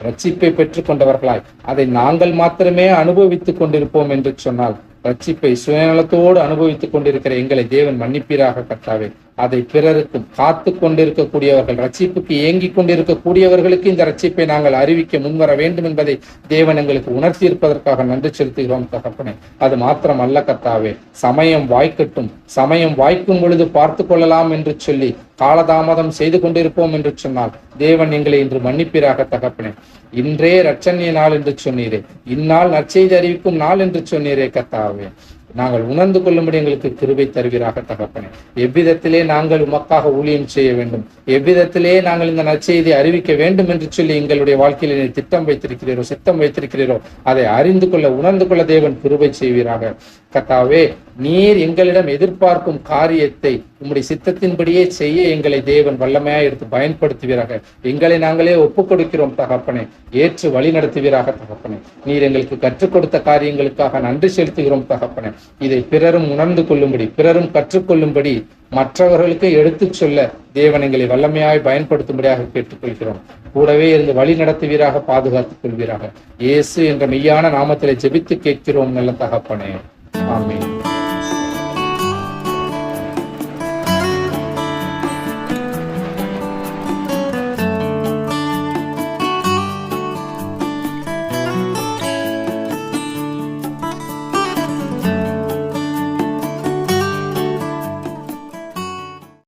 ரட்சிப்பை பெற்றுக் கொண்டவர்களாய் அதை நாங்கள் மாத்திரமே அனுபவித்துக் கொண்டிருப்போம் என்று சொன்னால் ரட்சிப்பை சுயநலத்தோடு அனுபவித்துக் கொண்டிருக்கிற எங்களை தேவன் மன்னிப்பீராக கர்த்தாவே. அதை பிறருக்கும் காத்து கொண்டிருக்கக்கூடியவர்கள், ரட்சிப்புக்கு ஏங்கிக் கொண்டிருக்கக்கூடியவர்களுக்கு இந்த ரட்சிப்பை நாங்கள் அறிவிக்க முன்வர வேண்டும் என்பதை தேவன் எங்களுக்கு உணர்த்தி இருப்பதற்காக நன்றி செலுத்துகிறோம் தகப்பனே. அது மாத்திரம் அல்ல கர்த்தாவே, சமயம் வாய்க்கட்டும், சமயம் வாய்க்கும் பொழுது பார்த்து கொள்ளலாம் என்று சொல்லி காலதாமதம் செய்து கொண்டிருப்போம் என்று சொன்னால் தேவன் எங்களை இன்று மன்னிப்பீராக தகப்பனே. இன்றே இரட்சண்ய நாள் என்று சொன்னீரே, இந்நாள் நற்செய்தி அறிவிக்கும் நாள் என்று சொன்னீரே கர்த்தாவே. நாங்கள் உணர்ந்து கொள்ளும்படி எங்களுக்கு கிருபை தருவீராக தகப்பனே. எவ்விதத்திலே நாங்கள் உமக்காக ஊழியம் செய்ய வேண்டும், எவ்விதத்திலே நாங்கள் இந்த நற்செய்தியை அறிவிக்க வேண்டும் என்று சொல்லி எங்களுடைய வாழ்க்கையிலே திட்டம் வைத்திருக்கிறீரோ, சித்தம் வைத்திருக்கிறீரோ, அதை அறிந்து கொள்ள, உணர்ந்து கொள்ள தேவன் கிருபை செய்வீராக கர்த்தாவே. நீர் எங்களிடம் எதிர்பார்க்கும் காரியத்தை உம்முடைய சித்தத்தின்படியே செய்ய எங்களை தேவன் வல்லமையாய் எடுத்து பயன்படுத்துவீராக. எங்களை நாங்களே ஒப்புக் கொடுக்கிறோம் தகப்பனே. ஏற்று வழி நடத்துவீராக தகப்பனே. நீர் எங்களுக்கு கற்றுக் கொடுத்த காரியங்களுக்காக நன்றி செலுத்துகிறோம் தகப்பனே. இதை பிறரும் உணர்ந்து கொள்ளும்படி, பிறரும் கற்றுக்கொள்ளும்படி, மற்றவர்களுக்கு எடுத்துச் சொல்ல தேவன் எங்களை வல்லமையாய் பயன்படுத்தும்படியாக கேட்டுக்கொள்கிறோம். கூடவே இருந்து வழி நடத்துவீராக, பாதுகாத்துக் கொள்வீராக. இயேசு என்ற மெய்யான நாமத்திலே ஜெபித்து கேட்கிறோம் நல்ல தகப்பனே. ஆமென்.